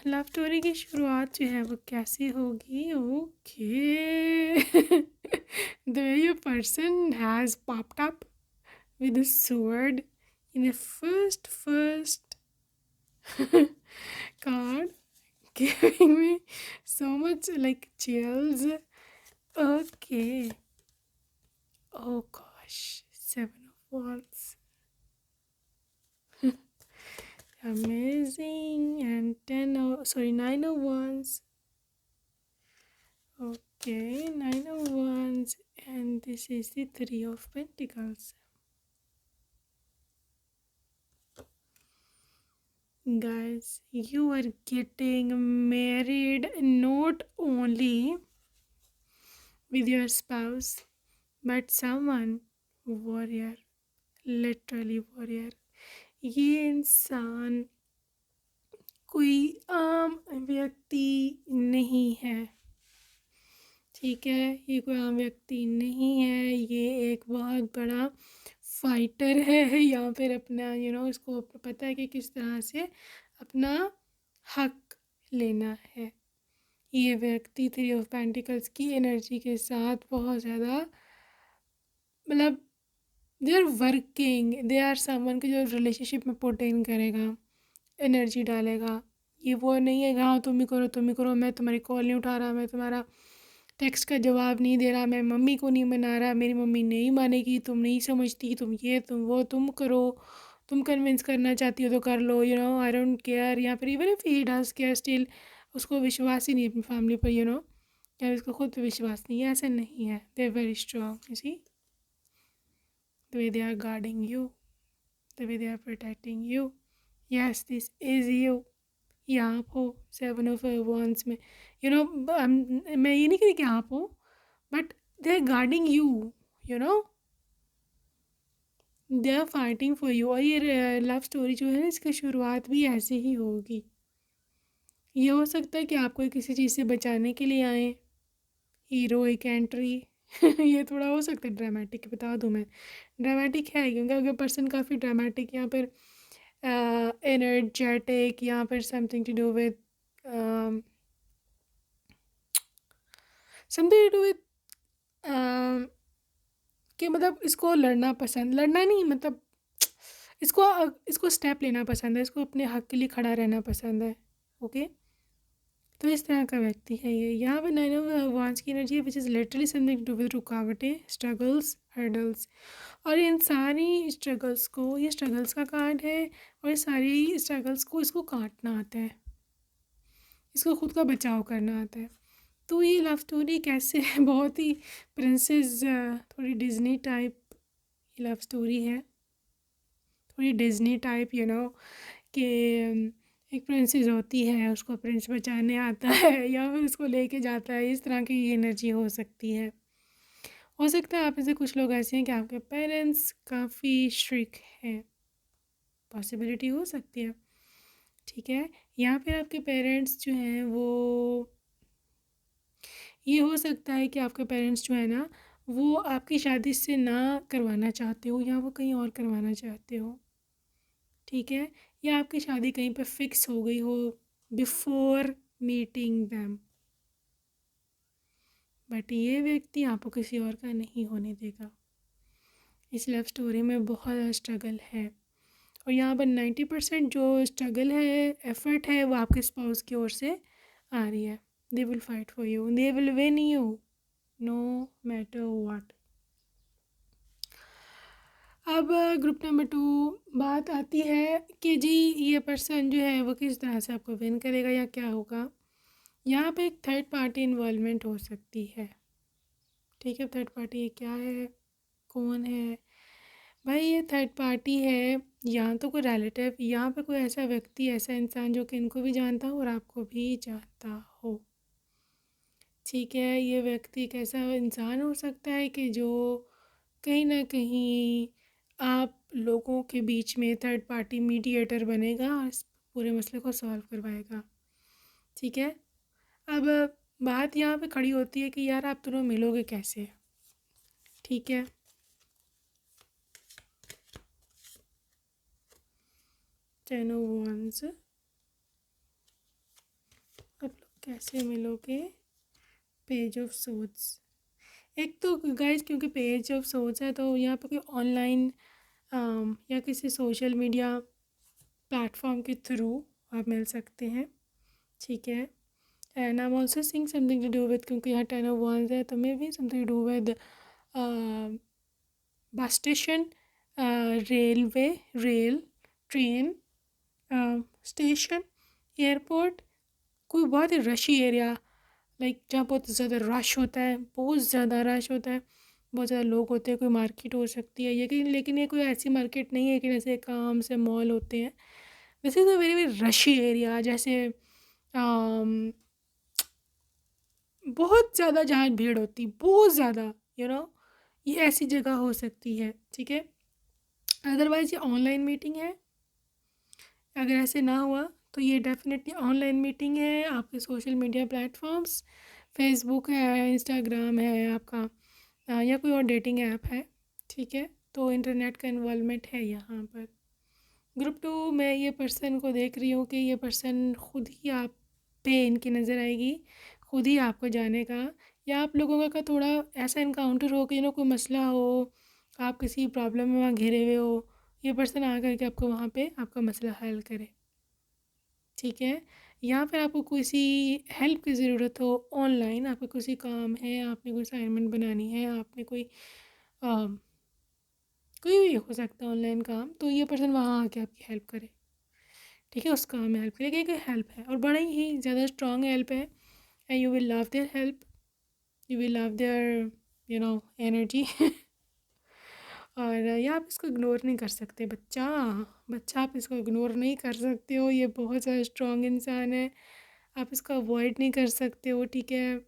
लव स्टोरी की शुरुआत जो है वो कैसी होगी? Okay the way your person has popped up with a sword in the first card, giving me so much like chills. Okay. Oh gosh, 7 of Wands. Amazing. And 9 of Wands. Okay, 9 of Wands, and this is the 3 of Pentacles. Guys, you are getting married not only with your spouse but someone warrior, literally warrior. ये इंसान कोई आम व्यक्ति नहीं है, ठीक है। ये कोई आम व्यक्ति नहीं है, ये एक बहुत बड़ा फाइटर है या फिर अपना इसको पता है कि किस तरह से अपना हक लेना है। ये व्यक्ति 3 of Pentacles की एनर्जी के साथ बहुत ज़्यादा मतलब they are working, they are someone के जो रिलेशनशिप में पुट इन करेगा, एनर्जी डालेगा। ये वो नहीं है कि हाँ तुम ही करो, मैं तुम्हारी कॉल नहीं उठा रहा, मैं तुम्हारा टेक्स्ट का जवाब नहीं दे रहा, मैं मम्मी को नहीं मना रहा, मेरी मम्मी नहीं मानेगी, तुम नहीं समझती, तुम ये तुम वो, तुम करो, तुम कन्विंस करना चाहती हो तो कर लो, आई डोंट केयर। या फिर even if he does care still उसको विश्वास ही नहीं अपनी फैमिली पर, या उसको खुद पे विश्वास नहीं है, ऐसा नहीं है। They are very strong, you see the way they are guarding you, the way they are protecting you. Yes, this is you, ये आप हो 7 of Wands में। मैं ये नहीं कह रही कि आप हो, but they are guarding you, they are fighting for you. और ये लव स्टोरी जो है इसकी शुरुआत भी ऐसे ही होगी। ये हो सकता है कि आपको किसी चीज़ से बचाने के लिए आए, हीरोइक एंट्री ये थोड़ा हो सकता है ड्रामेटिक, बता दूँ मैं, ड्रामेटिक है क्योंकि अगर पर्सन काफ़ी ड्रामेटिक या फिर एनर्जेटिक या फिर समथिंग टू डू विद कि मतलब इसको लड़ना नहीं, मतलब इसको स्टेप लेना पसंद है, इसको अपने हक के लिए खड़ा रहना पसंद है, ओके। तो इस तरह का व्यक्ति है ये। यहाँ पे 9 of Wands की एनर्जी है which is literally something to do with रुकावटें, स्ट्रगल्स, हर्डल्स। और इन सारी स्ट्रगल्स को, ये स्ट्रगल्स का कार्ड है, और ये सारी स्ट्रगल्स को इसको काटना आता है, इसको खुद का बचाव करना आता है। तो ये लव स्टोरी कैसे है, बहुत ही प्रिंसेस, थोड़ी डिज्नी टाइप लव स्टोरी है, थोड़ी डिज्नी टाइप कि एक प्रिंसेस होती है, उसको प्रिंस बचाने आता है या फिर उसको लेके जाता है, इस तरह की ये एनर्जी हो सकती है। हो सकता है आप में से कुछ लोग ऐसे हैं कि आपके पेरेंट्स काफ़ी स्ट्रिक्ट हैं, पॉसिबिलिटी हो सकती है, ठीक है। या फिर आपके पेरेंट्स जो हैं वो, ये हो सकता है कि आपके पेरेंट्स जो है ना वो आपकी शादी से ना करवाना चाहते हो या वो कहीं और करवाना चाहते हो, ठीक है। या आपकी शादी कहीं पर फिक्स हो गई हो बिफोर मीटिंग दैम, बट ये व्यक्ति आपको किसी और का नहीं होने देगा। इस लव स्टोरी में बहुत ज़्यादा स्ट्रगल है, और यहाँ पर 90% जो स्ट्रगल है, एफर्ट है, वो आपके स्पाउस की ओर से आ रही है, they will fight for you, they will win you know matter what. अब ग्रुप नंबर 2 बात आती है कि जी ये पर्सन जो है वो किस तरह से आपको विन करेगा या क्या होगा। यहाँ पे एक थर्ड पार्टी इन्वॉल्वमेंट हो सकती है। ठीक है, थर्ड पार्टी क्या है, कौन है भाई? ये थर्ड पार्टी है, यहाँ तो कोई रिलेटिव, यहाँ पे कोई ऐसा व्यक्ति, ऐसा इंसान जो कि इनको भी जानता हो और आपको भी जानता हो। ठीक है, ये व्यक्ति एक ऐसा इंसान हो सकता है कि जो कहीं ना कहीं आप लोगों के बीच में थर्ड पार्टी मीडिएटर बनेगा और इस पूरे मसले को सॉल्व करवाएगा। ठीक है, अब बात यहाँ पे खड़ी होती है कि यार आप दोनों मिलोगे कैसे। ठीक है, टेन ऑफ वंस, आप लोग कैसे मिलोगे? Page of swords. एक तो गाइज क्योंकि पेज ऑफ सोर्ड्स है तो यहाँ पे कोई ऑनलाइन या किसी सोशल मीडिया प्लेटफॉर्म के थ्रू आप मिल सकते हैं। ठीक है, and I am also seeing something to do with, क्योंकि यहाँ टेन ऑफ वंस है तो maybe something to do with bus station, railway, rail, train, station, airport, कोई बहुत ही रशी एरिया, लाइक जहाँ बहुत ज़्यादा रश होता है, बहुत ज़्यादा रश होता है, बहुत ज़्यादा लोग होते हैं। कोई मार्केट हो सकती है ये कि, लेकिन ये कोई ऐसी मार्केट नहीं है कि जैसे काम से मॉल होते हैं। This is a very very रशी एरिया, जैसे बहुत ज़्यादा जहाँ भीड़ होती, बहुत ज़्यादा, ये ऐसी जगह हो सकती है। ठीक है, अदरवाइज़ ये ऑनलाइन मीटिंग है। अगर ऐसे ना हुआ तो ये डेफिनेटली ऑनलाइन मीटिंग है। आपके सोशल मीडिया प्लेटफॉर्म्स, फेसबुक है, इंस्टाग्राम है आपका, या कोई और डेटिंग ऐप है। ठीक है, तो इंटरनेट का इन्वॉल्वमेंट है यहाँ पर। ग्रुप 2 मैं ये पर्सन को देख रही हूँ कि ये पर्सन खुद ही आप पे इनकी नज़र आएगी, खुद ही आपको जानेगा, या आप लोगों का थोड़ा ऐसा इनकाउंटर हो कि कोई मसला हो, आप किसी प्रॉब्लम में वहाँ घिरे हुए हो, ये पर्सन आ करके आपको वहाँ पे आपका मसला हल करे। ठीक है, यहाँ पे आपको किसी हेल्प की ज़रूरत हो ऑनलाइन, आपको किसी काम है, आपने कोई असाइनमेंट बनानी है, आपने कोई भी हो सकता है ऑनलाइन काम, तो ये पर्सन वहाँ आके आपकी हेल्प करे। ठीक है, उस काम में हेल्प करेगा, एक हेल्प है और बड़ा ही ज़्यादा स्ट्रॉन्ग हेल्प है, and you will love their help, you will love their energy. और ये आप इसको इग्नोर नहीं कर सकते, बच्चा बच्चा आप इसको इग्नोर नहीं कर सकते हो, ये बहुत ज़्यादा स्ट्रॉन्ग इंसान है, आप इसको अवॉइड नहीं कर सकते हो। ठीक है,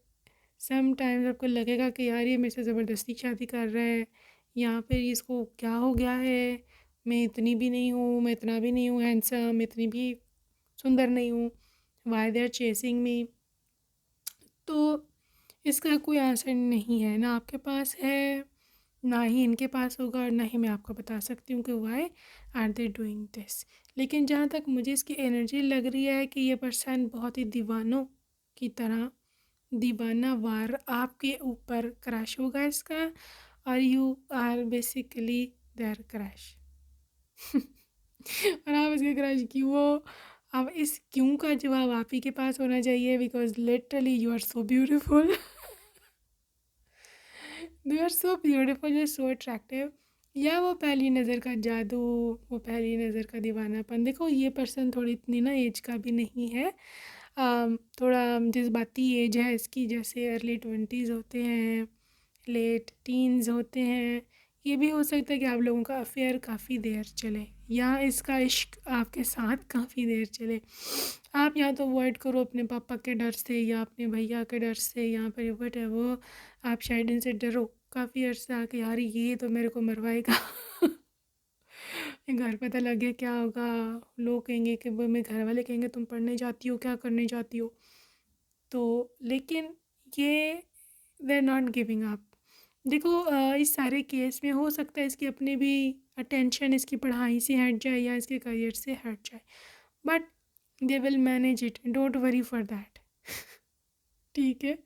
सम टाइम्स आपको लगेगा कि यार ये मेरे से ज़बरदस्ती शादी कर रहा है, यहाँ पे इसको क्या हो गया है, मैं इतनी भी नहीं हूँ, मैं इतना भी नहीं हूँ हैंडसम, इतनी भी सुंदर नहीं हूँ, वाई दे आर चेसिंग मी। तो इसका कोई आंसर नहीं है, ना आपके पास है, ना ही इनके पास होगा, और ना ही मैं आपको बता सकती हूँ कि why are they doing this. लेकिन जहाँ तक मुझे इसकी एनर्जी लग रही है कि ये पर्सन बहुत ही दीवानों की तरह, दीवाना वार आपके ऊपर क्रश होगा इसका, और you are basically their crush. और आप इसके क्रश क्यों हो? अब इस क्यों का जवाब आप ही के पास होना चाहिए, because literally you are so beautiful. They are so beautiful, you so attractive. या वो पहली नज़र का जादू, वो पहली नज़र का दीवानापन। देखो ये पर्सन थोड़ी इतनी ना एज का भी नहीं है, थोड़ा जज्बाती एज है इसकी, जैसे अर्ली 20s होते हैं, लेट टीन्स होते हैं। ये भी हो सकता है कि आप लोगों का अफेयर काफ़ी देर चले, या इसका इश्क आपके साथ काफ़ी देर चले। आप या तो अवॉइड करो अपने पापा के डर से या अपने भैया के डर से, या फिर वट है वो, आप शायद इनसे डरो काफ़ी अर्सा कि यार ये तो मेरे को मरवाएगा। घर पता लग गया क्या होगा, लोग कहेंगे कि वो, मेरे घर वाले कहेंगे तुम पढ़ने जाती हो, क्या करने जाती हो। तो लेकिन ये they are not giving up. देखो इस सारे केस में हो सकता है इसकी अपनी भी अटेंशन इसकी पढ़ाई से हट जाए या इसके करियर से हट जाए, but they will manage it, don't worry for that. ठीक है,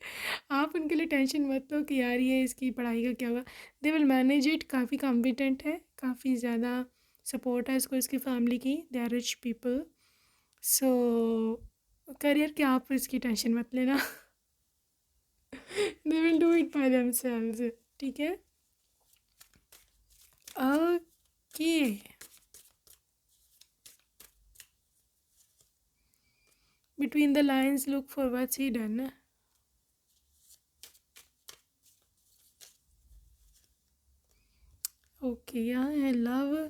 आप उनके लिए टेंशन मत लो कि यार ये इसकी पढ़ाई का क्या होगा, दे विल मैनेज इट। काफ़ी कॉम्पिटेंट है, काफ़ी ज़्यादा सपोर्ट है इसको इसकी फैमिली की, they are rich people. So career की आप इसकी टेंशन मत लेना। They will do it by themselves. ठीक है, okay. Between the lines look for what's hidden. Okay, यहाँ है love,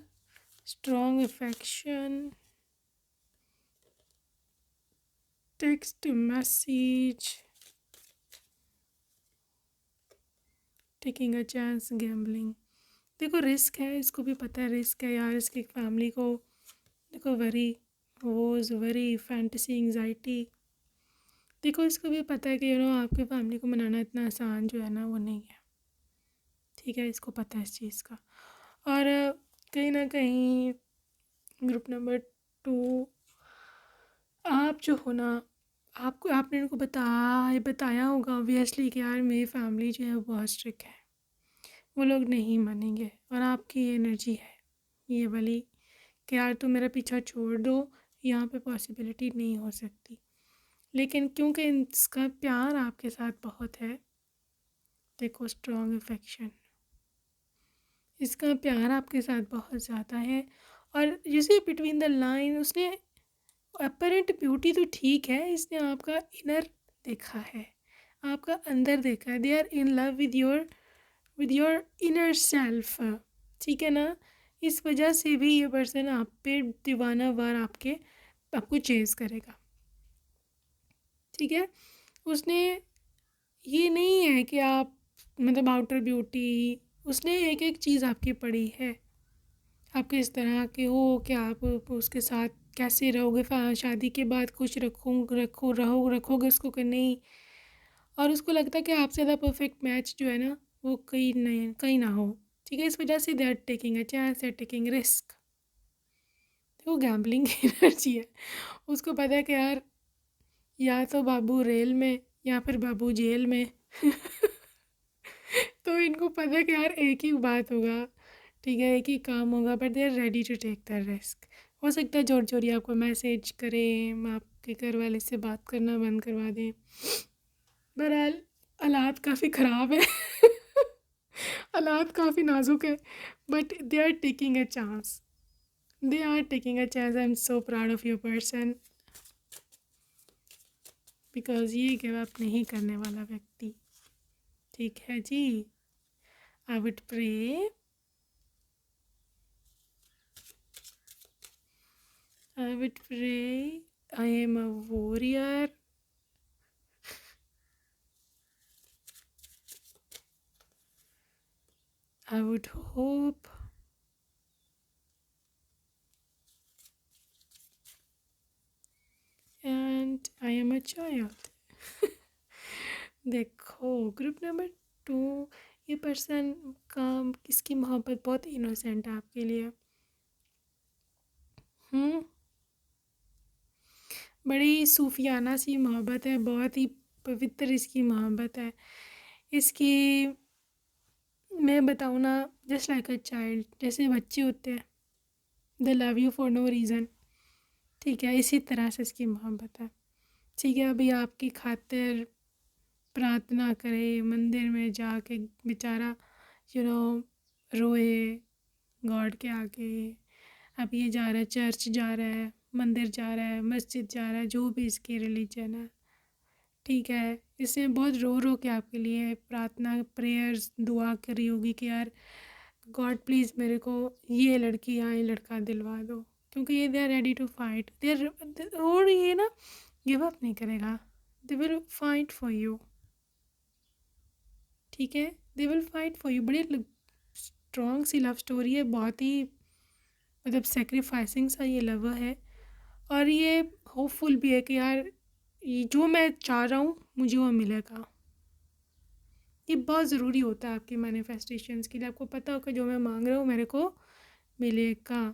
strong affection, text message, taking a chance, gambling. देखो रिस्क है, इसको भी पता है रिस्क है यार, इसकी फैमिली को देखो worry woes worry fantasy anxiety. देखो इसको भी पता है कि आपकी फैमिली को मनाना इतना आसान जो है ना वो नहीं है। ठीक है, इसको पता है इस चीज़ का। और कहीं ना कहीं ग्रुप नंबर 2, आप जो हो ना, आपने उनको बताया होगा ऑब्वियसली कि यार मेरी फैमिली जो है वो बहुत स्ट्रिक्ट है, वो लोग नहीं मानेंगे। और आपकी ये एनर्जी है ये वाली कि यार तुम मेरा पीछा छोड़ दो, यहाँ पे पॉसिबिलिटी नहीं हो सकती। लेकिन क्योंकि इसका प्यार आपके साथ बहुत है, देखो स्ट्रॉन्ग अफेक्शन, इसका प्यार आपके साथ बहुत ज़्यादा है। और जैसे बिटवीन द लाइन उसने अपरेंट ब्यूटी तो ठीक है, इसने आपका इनर देखा है, आपका अंदर देखा है। They are in love with your inner self. ठीक है ना, इस वजह से भी ये पर्सन आप पे दीवाना वार आपको चेज़ करेगा। ठीक है, उसने ये नहीं है कि आप मतलब आउटर ब्यूटी, उसने एक एक चीज़ आपकी पढ़ी है, आप किस तरह के हो, कि आप उसके साथ कैसे रहोगे, शादी के बाद कुछ रखोगे उसको कि नहीं। और उसको लगता है कि आपसे ज़्यादा परफेक्ट मैच जो है ना वो कहीं ना हो। ठीक है, इस वजह से they are taking a chance, they are taking risk. वो गैम्बलिंग की एनर्जी है, उसको पता है कि यार या तो बाबू रेल में या फिर बाबू जेल में। तो इनको पता है कि यार एक ही बात होगा, ठीक है, एक ही काम होगा, but they are ready to take the risk. हो सकता है जोर जोरी आपको मैसेज करें, आपके घर वाले से बात करना बंद करवा दें। बहरहाल हालात काफ़ी ख़राब है। हालात काफ़ी नाजुक है, but they are taking a chance, they are taking a chance. I am so proud of your person, because ये गिव अप नहीं करने वाला व्यक्ति। ठीक है जी, I would pray I am a warrior. I would hope and I am a child. देखो group number 2, ये पर्सन का किसकी मोहब्बत बहुत इनोसेंट है आपके लिए। बड़ी सूफियाना सी मोहब्बत है, बहुत ही पवित्र इसकी मोहब्बत है। इसकी मैं बताऊँ ना, जस्ट लाइक अ चाइल्ड, जैसे बच्चे होते हैं, they love you for no reason. ठीक है, इसी तरह से इसकी मोहब्बत है। ठीक है, अभी आपकी खातिर प्रार्थना करे, मंदिर में जाके बेचारा रोए गॉड के आगे। अब ये जा रहा है, चर्च जा रहा है, मंदिर जा रहा है, मस्जिद जा रहा है, जो भी इसकी रिलीजन है। ठीक है, इसने बहुत रो रो के आपके लिए प्रार्थना प्रेयर्स दुआ करी होगी कि यार गॉड प्लीज़ मेरे को ये लड़की या ये लड़का दिलवा दो, क्योंकि ये they are ready to fight, और ये ना गिव अप नहीं करेगा, they will fight for you. ठीक है, they will fight for you. बड़ी स्ट्रॉन्ग सी लव स्टोरी है, बहुत ही मतलब सेक्रीफाइसिंग सा ये लव है। और ये होपफुल भी है कि यार ये जो मैं चाह रहा हूँ मुझे वो मिलेगा। ये बहुत ज़रूरी होता है आपकी मैनिफेस्टेशंस के लिए, आपको पता होगा जो मैं मांग रहा हूँ मेरे को मिलेगा।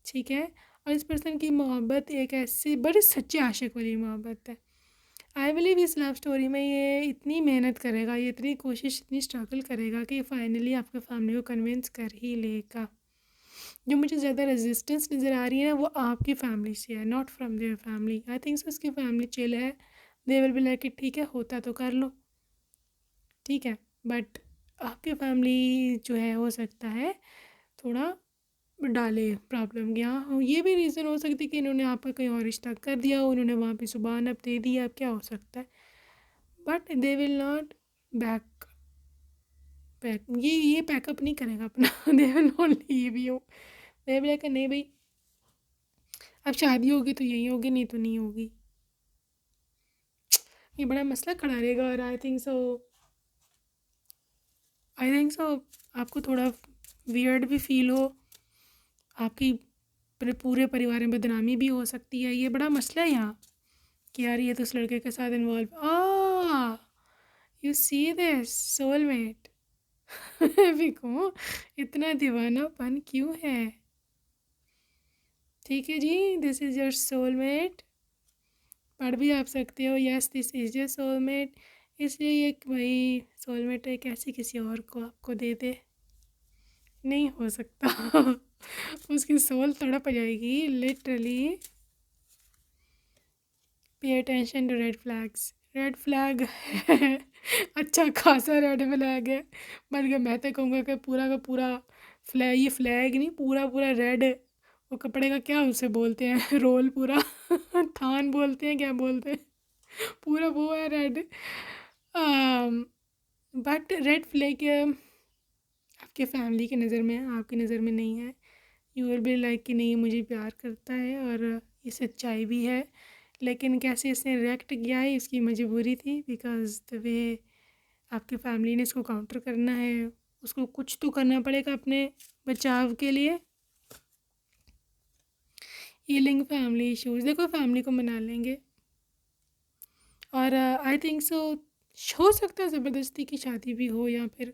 ठीक है, और इस पर्सन की मोहब्बत एक ऐसी बड़ी सच्चे आशिक वाली मोहब्बत है। आई बिलीव इस लव स्टोरी में ये इतनी मेहनत करेगा, ये इतनी कोशिश, इतनी स्ट्रगल करेगा कि फाइनली आपके फैमिली को कन्विंस कर ही लेगा। जो मुझे ज़्यादा रेजिस्टेंस नज़र आ रही है ना वो आपकी फैमिली से है, not from their family. I think so उसकी फैमिली चिल है, they will be like it, ठीक है होता तो कर लो, ठीक है। बट आपकी फैमिली जो है हो सकता है थोड़ा डाले प्रॉब्लम। यहाँ ये भी रीज़न हो सकती है कि इन्होंने आपका कहीं और रिश्ता कर दिया, उन्होंने वहाँ पे ज़ुबान अब दे दी, अब क्या हो सकता है। But they will not back pack, ये पैकअप नहीं करेगा अपना they will not leave you, they will like नहीं भाई अब शादी होगी तो यही होगी, नहीं तो नहीं होगी। ये बड़ा मसला खड़ा रहेगा। और आई थिंक सो आपको थोड़ा वियर्ड भी फील हो, आपकी पूरे परिवार में बदनामी भी हो सकती है। ये बड़ा मसला है यहाँ कि यार ये तो उस लड़के के साथ involve, you see this soulmate को इतना दीवानापन क्यों है? ठीक है जी, दिस इज़ योर सोलमेट। पढ़ भी आप सकते हो, yes this is your soulmate. इसलिए ये भाई सोलमेट है कैसे किसी और को आपको दे दे, नहीं हो सकता उसकी सोल तड़प जाएगी literally. Pay attention to red flags, red flag है अच्छा खासा रेड फ्लैग है, बल्कि मैं तो कहूँगा कि पूरा का पूरा फ्लैग, ये फ्लैग नहीं पूरा पूरा रेड है। वो कपड़े का क्या उसे बोलते हैं रोल पूरा थान बोलते हैं क्या बोलते हैं, पूरा वो है रेड। बट रेड फ्लैग आपके फैमिली की नज़र में है, आपकी नज़र में नहीं है। यू विल बी लाइक कि नहीं मुझे प्यार करता है और ये सच्चाई भी है, लेकिन कैसे इसने रिएक्ट किया है इसकी मजबूरी थी, बिकॉज द वे आपकी फैमिली ने इसको काउंटर करना है, उसको कुछ तो करना पड़ेगा अपने बचाव के लिए। हीलिंग फैमिली इश्यूज, देखो फैमिली को मना लेंगे। और आई थिंक सो हो सकता है ज़बरदस्ती की शादी भी हो, या फिर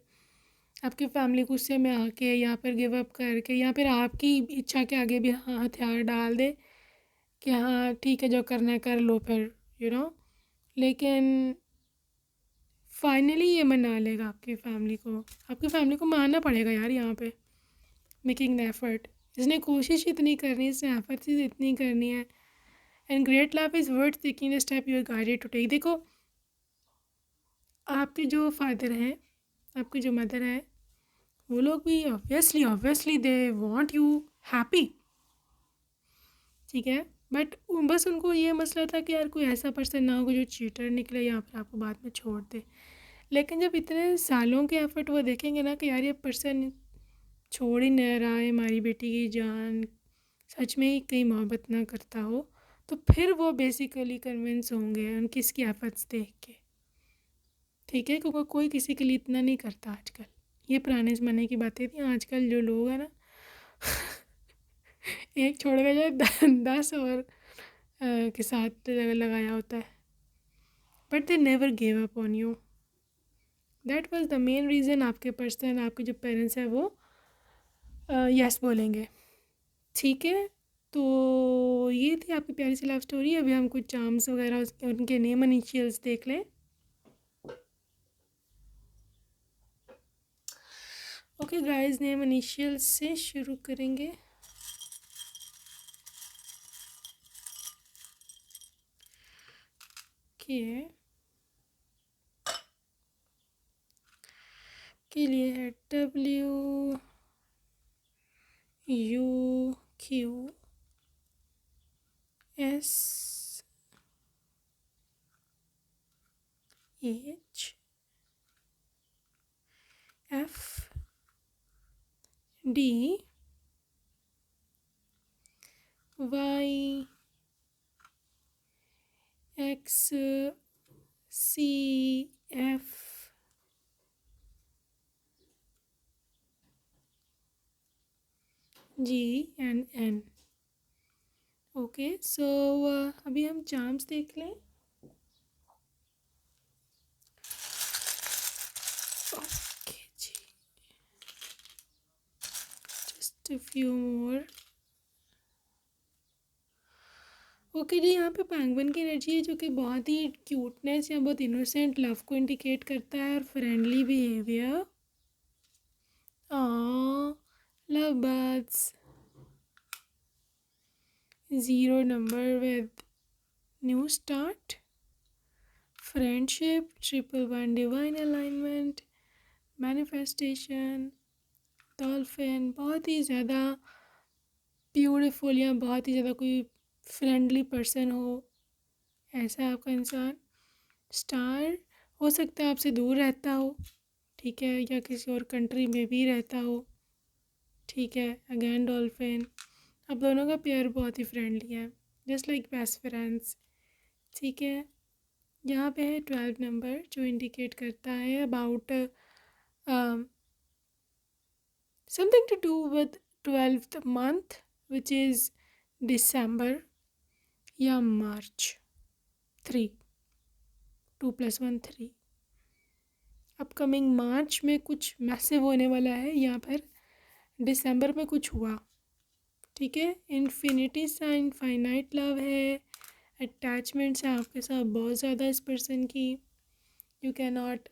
आपकी फैमिली गुस्से में आके या फिर गिव अप करके या फिर आपकी इच्छा के आगे भी हथियार डाल दे कि हाँ ठीक है जो करना है कर लो फिर लेकिन फाइनली ये मना लेगा आपकी फैमिली को मानना पड़ेगा यार यहाँ पे, मेकिंग द एफर्ट। इसने कोशिश इतनी करनी है, इसने एफर्ट इतनी करनी है। And great love is worth taking the step you are guided to take. देखो आपके जो फादर हैं, आपकी जो मदर है, वो लोग भी obviously they want you happy, ठीक है। बट बस उनको ये मसला था कि यार कोई ऐसा पर्सन ना हो जो चीटर निकले या फिर आपको बाद में छोड़ दे। लेकिन जब इतने सालों के एफर्ट वो देखेंगे ना कि यार ये पर्सन छोड़ ही नहीं रहा है हमारी बेटी की जान, सच में ही कहीं मोहब्बत ना करता हो, तो फिर वो बेसिकली कन्विंस होंगे उनकी इसकी एफर्ट्स देख के, ठीक है। क्योंकि कोई किसी के लिए इतना नहीं करता आजकल, ये पुराने ज़माने की बातें थी। आजकल जो लोग हैं ना एक छोड़ के जाए 10 और के साथ लगाया होता है, but they never give up on you. That was the main reason आपके पर्सन, आपके जो पेरेंट्स हैं वो यस बोलेंगे, ठीक है। तो ये थी आपकी प्यारी सी लव स्टोरी। अभी हम कुछ चार्म्स वगैरह उसके उनके नेम इनिशियल्स देख लें। ओके गाइस, नेम इनिशियल्स से शुरू करेंगे। के लिए है WUQ FDYXCFGNN। ओके सो अभी हम चार्म्स देख लें। ओके जी, just a few more. Okay जी, यहाँ पे पेंगुइन की एनर्जी है जो कि बहुत ही क्यूटनेस या बहुत इनोसेंट लव को इंडिकेट करता है, और friendly behaviour. Love birds, 0 number with new start, friendship, 111 divine alignment, manifestation, dolphin, बहुत ही ज़्यादा ब्यूटीफुल या बहुत ही ज़्यादा कोई फ्रेंडली पर्सन हो, ऐसा आपका इंसान। स्टार, हो सकता है आपसे दूर रहता हो, ठीक है, या किसी और कंट्री में भी रहता हो, ठीक है। अगेन डॉल्फिन, आप दोनों का पेयर बहुत ही फ्रेंडली है, जस्ट लाइक बेस्ट फ्रेंड्स, ठीक है। यहाँ पे है 12 नंबर जो इंडिकेट करता है about something to do with 12th month which is December या March 3, 2 + 1 3। अपकमिंग मार्च में कुछ मैसिव होने वाला है, यहाँ पर दिसंबर में कुछ हुआ, ठीक है। इन्फिनिटी साइन, फाइनाइट लव है, अटैचमेंट्स है आपके साथ बहुत ज़्यादा इस पर्सन की। You can not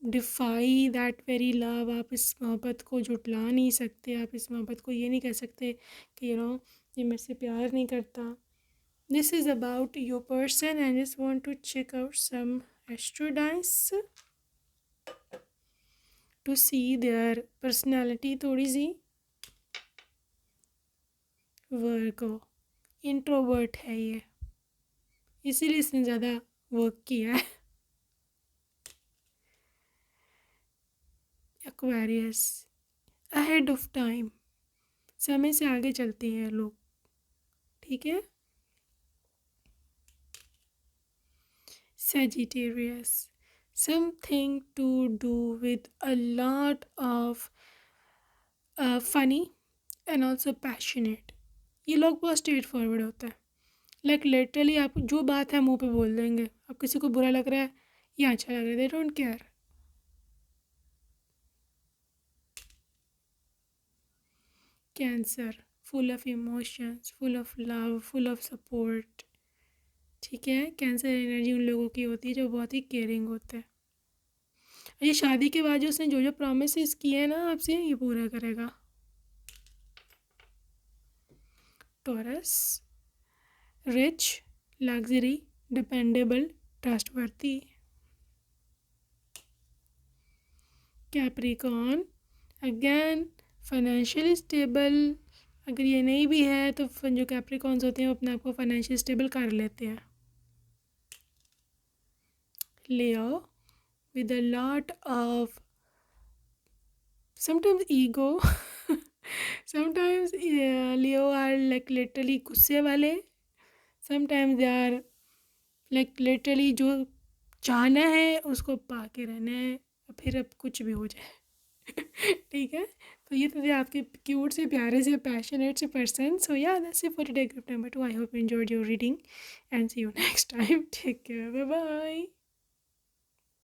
defy that very love, आप इस मोहब्बत को जुटला नहीं सकते, आप इस मोहब्बत को ये नहीं कह सकते कि ये मेरे से प्यार नहीं करता। This is about your person and just want to check out some astro dice to see their personality. थोड़ी सी वर्गो, इंट्रोवर्ट है ये, इसीलिए इसने ज़्यादा वर्क किया है। एक्वेरियस, अहेड ऑफ टाइम, समय से आगे चलते हैं लोग, ठीक है। Sagittarius, something to do with a lot of funny and also passionate। ये लोग बहुत स्ट्रेट फॉरवर्ड होता है, लाइक लिटरली आप जो बात है मुंह पे बोल देंगे। आप किसी को बुरा लग रहा है या अच्छा लग रहा है, they don't care. Cancer, full of emotions, full of love, full of support, ठीक है। कैंसर एनर्जी उन लोगों की होती है जो बहुत ही केयरिंग होते हैं। ये शादी के बाद जो उसने जो जो प्रॉमिसेस किए हैं ना आपसे, ये पूरा करेगा। Taurus, rich, luxury, dependable, trustworthy. Capricorn, again financially stable. अगर ये नहीं भी है तो जो कैप्रिकॉर्न्स होते हैं वो अपने आप को फाइनेंशियली स्टेबल कर लेते हैं। लियो, with a lot of sometimes ego sometimes Leo are like literally गुस्से वाले, sometimes they are like literally जो चाहना है उसको पा के रहना है, फिर अब कुछ भी हो जाए। ठीक है, तो ये तो थे आपके क्यूट से प्यारे से पैशनेट से person. So yeah that's it for today group number 2। I hope you enjoyed your reading and see you next time. Take care, bye bye.